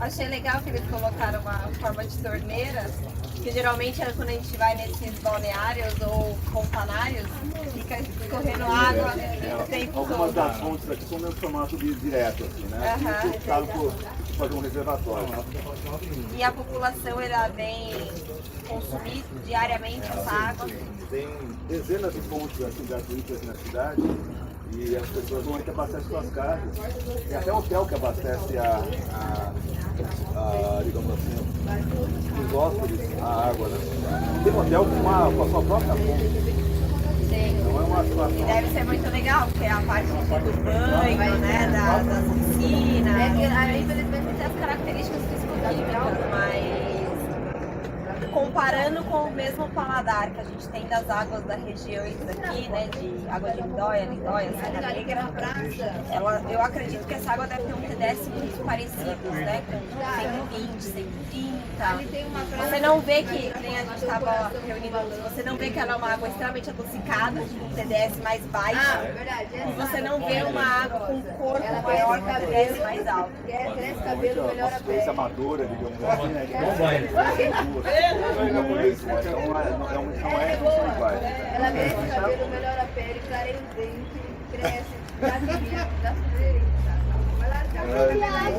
Achei legal que eles colocaram uma forma de torneira, que geralmente é quando a gente vai nesses balneários ou fontanários, fica escorrendo água o tempo Algumas todo. das fontes aqui são no formato direto, assim, né? Aham. Aqui optaram por fazer um reservatório. E a população irá bem consumir diariamente essa água. Tem dezenas de fontes assim, gratuitas na cidade e as pessoas normalmente abastecem suas casas. Tem até hotel que abastece digamos assim, os hóspedes a água, né? Tem hotel com a sua própria fonte. Sim. Não é uma situação. E deve ser muito legal, porque é a parte do banho, né, das piscinas. Infelizmente tem as características físico-químicas, mas comparando com o mesmo paladar que a gente tem das águas da região daqui, né, de água de Lindóia, Serra Negra, eu acredito que essa água deve ter um TDS muito parecido, né, com 120, 130. Você não vê que, nem a gente estava reunindo, você não vê que ela é uma água extremamente adocicada, um TDS mais baixo, e você não vê uma água com corpo maior com TDS mais alto. Cresce cabelo, melhora a Uma pele. ciência amadora, digamos assim, né? Então não é função igual. Ela cresce cabelo, melhora a pele, clareia os dentes, cresce, dá sujeira.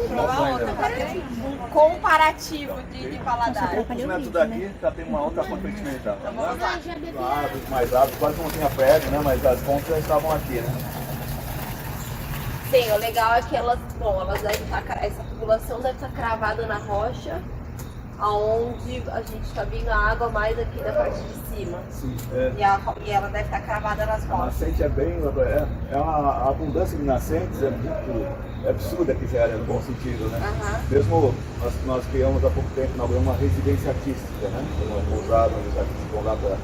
Provar outra, para ter um comparativo de paladar. Os metros daqui já tem uma outra fonte experimental. Vamos lá. Árvores mais árvores, quase não tinha prédio, né? Mas as fontes já estavam aqui, né? Sim, o legal é que elas devem estar, essa população deve estar cravada na rocha, aonde a gente está vindo a água mais aqui da parte de cima. Sim. E ela deve estar cravada nas A rochas. nascente é bem. A abundância de nascentes é muito absurda aqui, já no bom sentido, né? Mesmo nós criamos há pouco tempo, inauguramos uma residência artística, né? Uma pousada onde os artistas vão lá para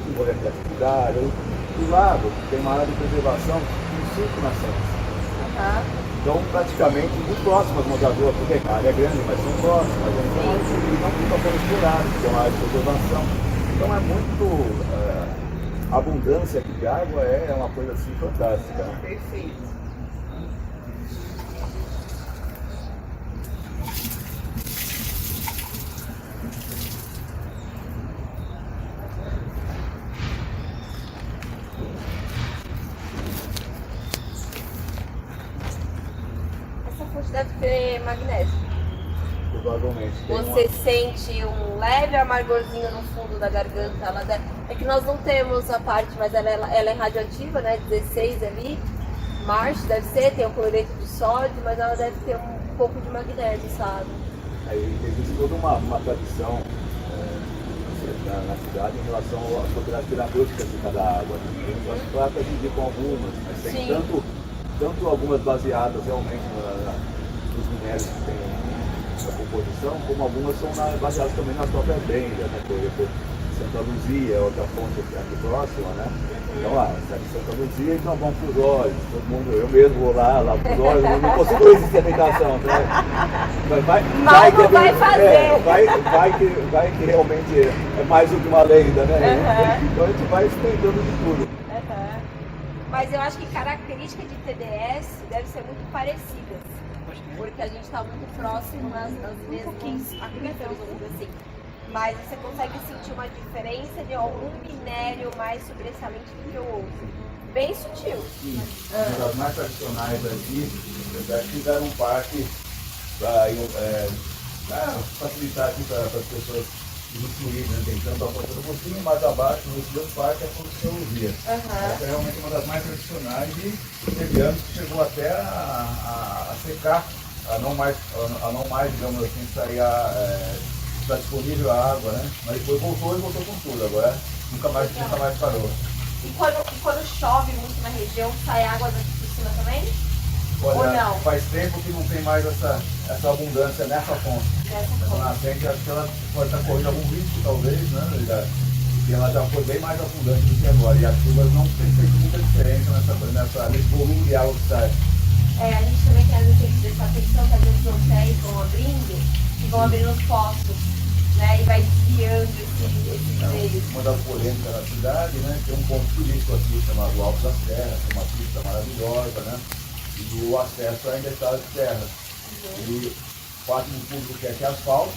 desenvolver a criatividade. Do lado tem uma área de preservação com 5 nascentes. Então, praticamente muito próximas umas das outras, porque a área é grande, mas são próximas, então, e não ficam sendo exploradas, porque é uma área de preservação. Então, é muito. A abundância aqui de água é uma coisa assim fantástica. Né? Perfeito. Deve ter magnésio. Provavelmente. Você sente um leve amargorzinho no fundo da garganta. É que nós não temos a parte, mas ela é radioativa, né? 16 ali. March deve ser, tem o cloreto de sódio, mas ela deve ter um pouco de magnésio, sabe? Aí existe toda uma tradição na cidade em relação às propriedades terapêuticas de cada água. Então, as pratas indicam algumas, mas tem tanto algumas baseadas realmente nos minérios que tem na composição, como algumas são baseadas também nas próprias brendas, né? Por exemplo, Santa Luzia é outra fonte aqui próxima, né? Então lá, Santa Luzia, então vamos para os olhos, todo mundo, eu mesmo vou lá para os olhos, eu não consigo resistir à tentação, né? Mas vai que realmente é mais do que uma lenda, né? Então a gente vai experimentando de tudo. Mas eu acho que característica de TDS deve ser muito parecidas, porque a gente está muito próximo nas mesmas aquíferos, vamos dizer assim. Mas você consegue sentir uma diferença de algum minério mais sobressalente do que o outro. Bem sutil. Sim. Uma das mais tradicionais aqui, eles fizeram um parque para facilitar aqui para as pessoas usufruir, né? Tem tanto a porta do Mocinho, mais abaixo, no outro parque, é a Condição Luzia. Essa é realmente uma das mais tradicionais e teve anos que chegou até a secar, a não mais, digamos assim, sair está disponível a água, né? Mas depois voltou com tudo, agora nunca mais parou. E quando chove muito na região, sai água daqui por cima também? Olha, ou não? Faz tempo que não tem mais essa abundância nessa fonte. Essa nascente, acho que ela pode estar correndo algum risco, talvez, né? Porque ela já foi bem mais abundante do que agora. E as chuvas não têm feito muita diferença nesse volume de água que sai. A gente também tem às vezes essa atenção que às vezes os hotéis vão abrindo os poços, né? E vai desviando esses meios. Uma das polêmicas da cidade, né? Tem um ponto turístico aqui chamado Alto da Serra, que é uma pista maravilhosa, né? E o acesso ainda está de terra. E parte do público quer que asfalto,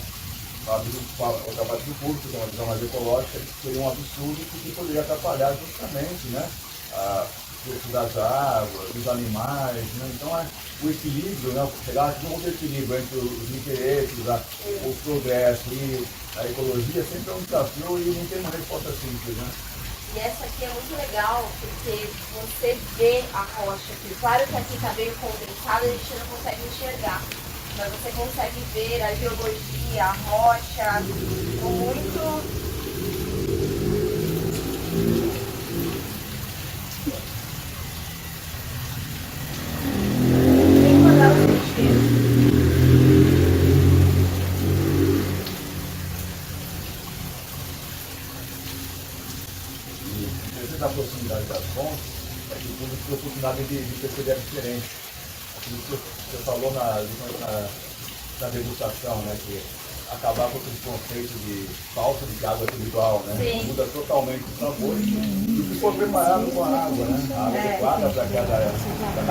outra parte do público tem uma visão mais ecológica, que seria um absurdo porque poderia atrapalhar justamente, né, o fluxo das águas, dos animais, né? Então o equilíbrio, né, chegar a um equilíbrio entre os interesses, o progresso e a ecologia sempre é um desafio e não tem uma resposta simples, né? E essa aqui é muito legal porque você vê a rocha aqui. Claro que aqui está meio condensado, a gente não consegue enxergar. Mas você consegue ver a geologia, a rocha, com muito... Tem que mandar os bicheiros. Da proximidade das fontes, é que o público tem a oportunidade de perceber a diferença. Aquilo que você falou na degustação, né, que acabar com aquele conceito de falta de água residual, né? Sim. Muda totalmente o sabor e o que for preparado com a água, né? A água adequada para cada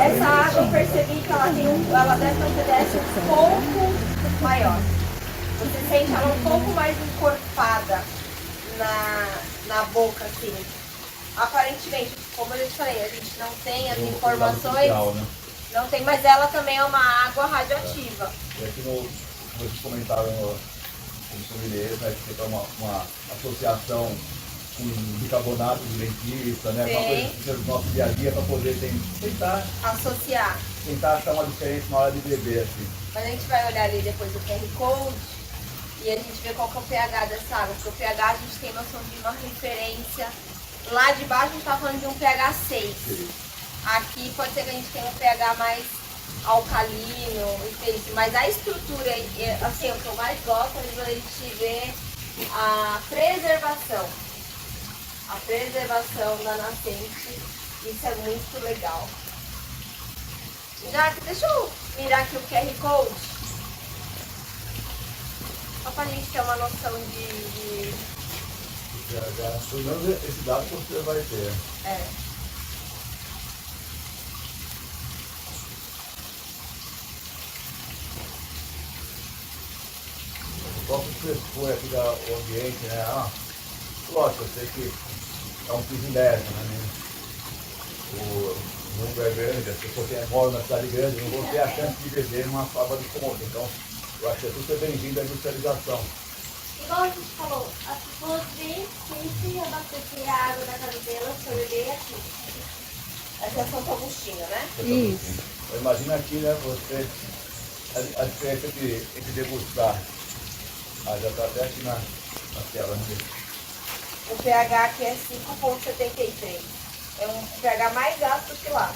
Essa água eu percebi que ela deve ter um TDS um pouco maior. Você sente ela um pouco mais encorpada na boca, assim. Aparentemente, como eu te falei, a gente não tem as informações, né? não tem, mas ela também é uma água radioativa. E aqui vocês comentaram no sommelier, né, que tem uma associação com bicarbonato de dentista, né? Uma coisa que precisa do nosso dia a dia para poder tentar achar uma diferença na hora de beber, assim. Mas a gente vai olhar ali depois o QR Code e a gente vê qual que é o pH dessa água, porque o pH a gente tem noção de uma referência. Lá de baixo a gente está falando de um pH 6. Aqui pode ser que a gente tenha um pH mais alcalino, mas a estrutura, assim, o que eu mais gosto é quando a gente vê a preservação. A preservação da nascente, isso é muito legal. Já, deixa eu mirar aqui o QR Code. Só pra gente ter uma noção de... Pelo menos esse dado você vai ter. É. O próprio frescor aqui do ambiente, né? Lógico, eu sei que é um privilégio, né? O mundo é grande, as pessoas que moram na cidade grande não vão ter a chance de beber numa fábrica de ponta. Então, eu acho que é super bem-vindo à industrialização. Igual a gente falou, as pessoas vêm sempre abastecer a água da casa delas para beber aqui. Essa é Santo Agostinho, né? Isso. Imagina aqui, né, você, a diferença entre degustar. Já está até aqui na tela, né? O pH aqui é 5,73. É um pH mais ácido que lá.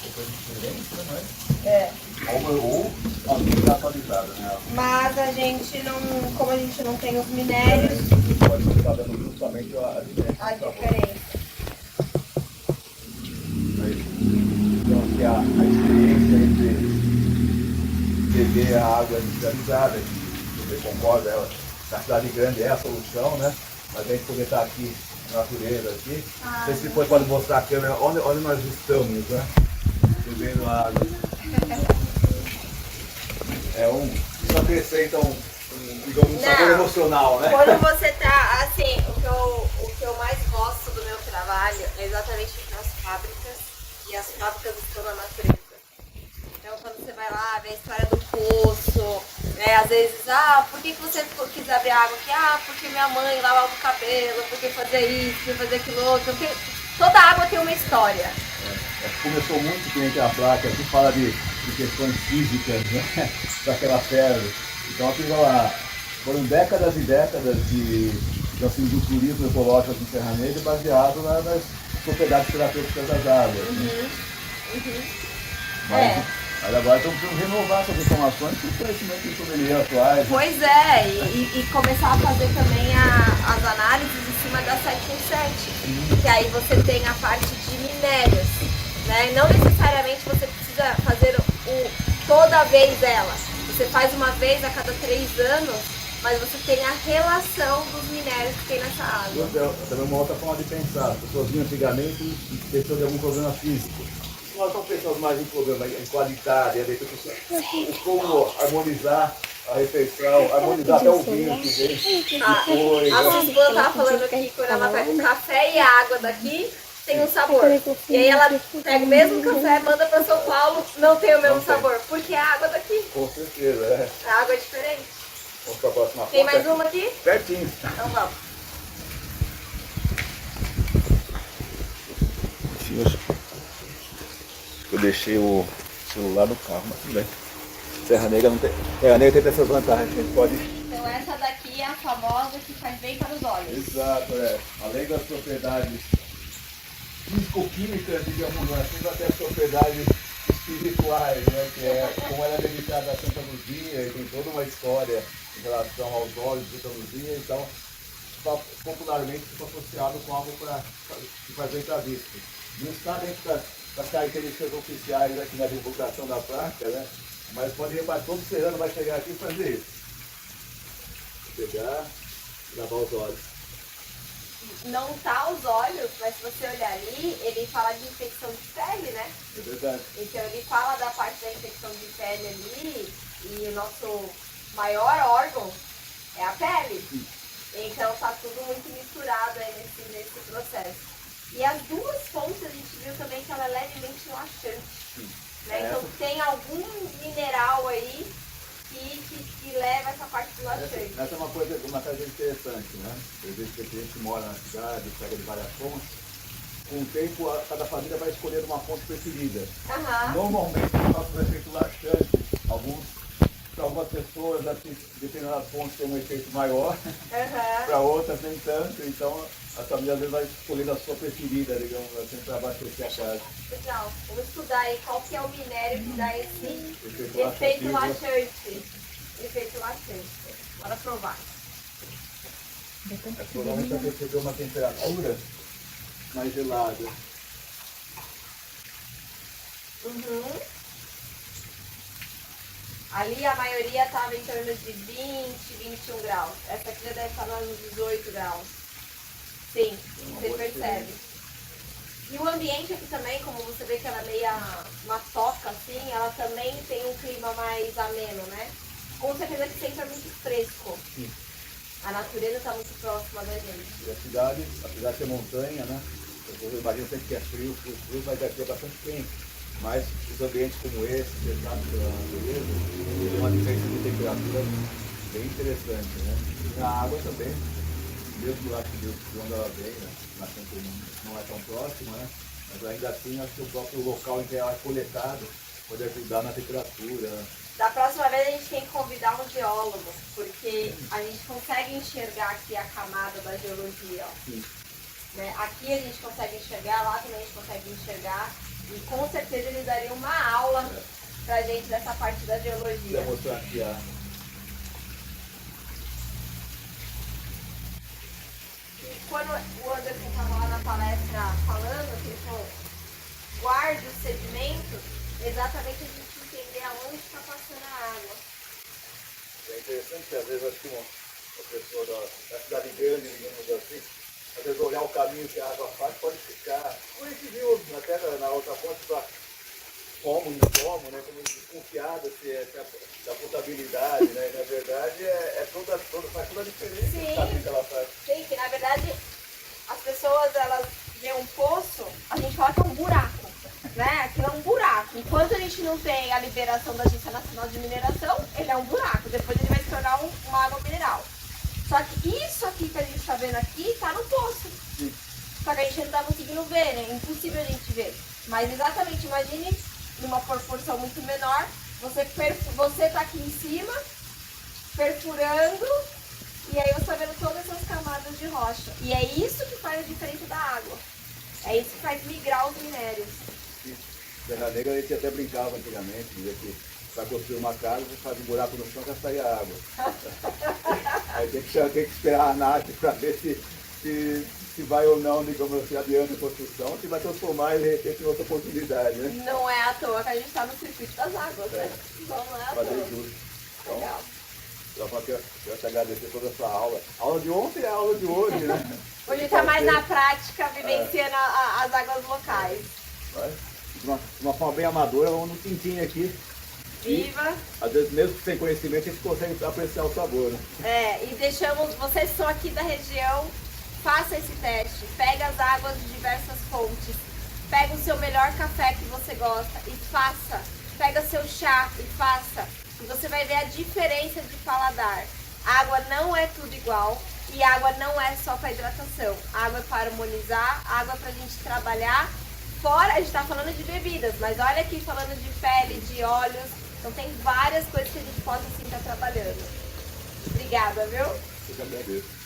Diferença, né? É. Ou a vida atualizada, né? Mas a gente não, como a gente não tem os minérios, Pode estar dando justamente a diferença. a diferença. Então, que a experiência entre beber a água industrializada, que você concorda, ela, na cidade grande é a solução, né? Mas a gente poder estar aqui na natureza, aqui. Não sei se depois pode mostrar a câmera onde nós estamos, né? Bebendo água. Isso acrescenta digamos, um sabor emocional, né? Quando você tá, assim, o que eu mais gosto do meu trabalho é exatamente nas fábricas, e as fábricas estão na natureza. Então quando você vai lá, vê a história do poço, né? Às vezes, por que você quis abrir água aqui? Porque minha mãe lavava o cabelo, porque fazia isso, porque fazia aquilo outro. Porque toda água tem uma história. Começou muito que entre a placa, aqui fala de questões físicas, né? Daquela pedra. Então aquilo lá, foram décadas e décadas de turismo ecológico aqui em Serra Negra baseado nas propriedades terapêuticas das águas. Né? Mas agora estamos precisando renovar essas informações com o conhecimento de sommelier atuais. Pois é, e começar a fazer também as análises em cima da 717, que aí você tem a parte de minérios, né? Não necessariamente você precisa fazer toda vez ela. Você faz uma vez a cada 3 anos mas você tem a relação dos minérios que tem nessa água. Também uma outra forma de pensar. As pessoas vinham antigamente pensando em algum problema físico. Nós estamos pensando mais em problema, em qualidade, como harmonizar a refeição, harmonizar até o vinho que vem. A Susana estava falando aqui, quando ela pega o café e a água daqui, tem um sabor. E aí ela pega o mesmo café, manda para São Paulo, não tem o mesmo sabor, porque é a água daqui. Com certeza, é. A água é diferente. Vamos para a próxima foto. Tem mais uma aqui? Pertinho. Então vamos. Eu deixei o celular no carro, mas tudo bem. Serra Negra tem essas vantagens, a gente pode... Então essa daqui é a famosa que faz bem para os olhos. Exato, além das propriedades físico-químicas, digamos assim, até as propriedades espirituais, né? Que é como ela é dedicada a Santa Luzia e tem toda uma história em relação aos olhos de Santa Luzia, então popularmente fica associado com algo que faz bem para a vista. Não está dentro das características oficiais aqui na divulgação da prática, né? Mas pode reparar, todo serrano vai chegar aqui e fazer isso. Pegar e lavar os olhos. Não tá os olhos, mas se você olhar ali, ele fala de infecção de pele, né? É verdade. Então ele fala da parte da infecção de pele ali, e o nosso maior órgão é a pele. Então tá tudo muito misturado aí nesse processo. E as duas fontes a gente viu também que ela é levemente laxante. Né? Então tem algum mineral aí que leva essa parte do laxante. Essa é uma coisa interessante, né? Eu vejo que a gente mora na cidade, pega de várias fontes. Com o tempo, cada família vai escolher uma fonte preferida. Normalmente, o nosso efeito laxante, para algumas pessoas, dependendo das fontes, tem um efeito maior, para outras nem tanto. Então, a família às vezes vai escolhendo a sua preferida, digamos assim, para abastecer a casa. Legal. Vamos estudar aí qual que é o minério que dá esse efeito laxante. Efeito laxante. Bora provar. É provavelmente para perceber uma temperatura mais gelada. Ali a maioria estava em torno de 20, 21 graus. Essa aqui já deve estar nos 18 graus. Sim, você percebe. E o ambiente aqui também, como você vê que ela é meio uma toca assim, ela também tem um clima mais ameno, né? Com certeza que sempre é muito fresco. Sim. A natureza está muito próxima da gente. E a cidade, apesar de ser montanha, né? Eu imagino sempre que é frio, mas aqui é bastante quente. Mas os ambientes como esse, fechados pela natureza, tem uma diferença de temperatura bem interessante, né? E na água também, mesmo lá que quando ela vem, né? Não é tão próximo, né? Mas ainda assim, acho que o próprio local em que ela é coletada pode ajudar na temperatura. Da próxima vez a gente tem que convidar um geólogo, porque a gente consegue enxergar aqui a camada da geologia. Ó. Né? Aqui a gente consegue enxergar, lá também a gente consegue enxergar. E com certeza eles dariam uma aula pra gente dessa parte da geologia. Vou mostrar aqui a... E quando o Anderson estava lá na palestra falando, que ele falou, guarde os sedimentos, exatamente a gente entender aonde está passando a água. É interessante que às vezes acho que uma pessoa da cidade grande, digamos assim, às vezes olhar o caminho que a água faz pode ficar, como a gente viu até na outra ponte, como, não como, né? Como desconfiada se é da potabilidade, né? E, na verdade faz toda a diferença o caminho que ela faz. Sim, que na verdade as pessoas elas veem um poço, a gente fala que é um buraco, né? Aquilo é um buraco. Enquanto a gente não tem a liberação da Agência Nacional de Mineração, ele é um buraco. Depois ele vai se tornar uma água mineral. Só que isso aqui que a gente está vendo aqui está no poço. Sim. Só que a gente não está conseguindo ver, né? É impossível a gente ver. Mas exatamente, imagine numa proporção muito menor, você está aqui em cima, perfurando, e aí você está vendo todas essas camadas de rocha. E é isso que faz a diferença da água. É isso que faz migrar os minérios. Serra Negra a gente até brincava antigamente, dizia que para construir uma casa, você faz um buraco no chão e sair a água. Aí tem que esperar a NAT para ver se vai ou não, digamos assim, adiante a construção, se vai transformar de repente em outra oportunidade, né? Não é à toa que a gente está no circuito das águas, né? Então não é à toa. Fazer tudo. Então, legal. Eu quero te agradecer toda essa aula. A aula de ontem é a aula de hoje, né? Hoje está mais na prática, vivenciando as águas locais. De uma forma bem amadora, vamos no tintim aqui. Viva! E, às vezes, mesmo sem conhecimento, a gente consegue apreciar o sabor, né? E deixamos, vocês que são aqui da região, faça esse teste. Pega as águas de diversas fontes. Pega o seu melhor café que você gosta e faça. Pega seu chá e faça. E você vai ver a diferença de paladar. Água não é tudo igual. E água não é só para hidratação. Água é para harmonizar, água é para a gente trabalhar. Fora, a gente está falando de bebidas, mas olha aqui falando de pele, de óleos. Então tem várias coisas que a gente pode assim estar trabalhando. Obrigada, viu? Eu que agradeço.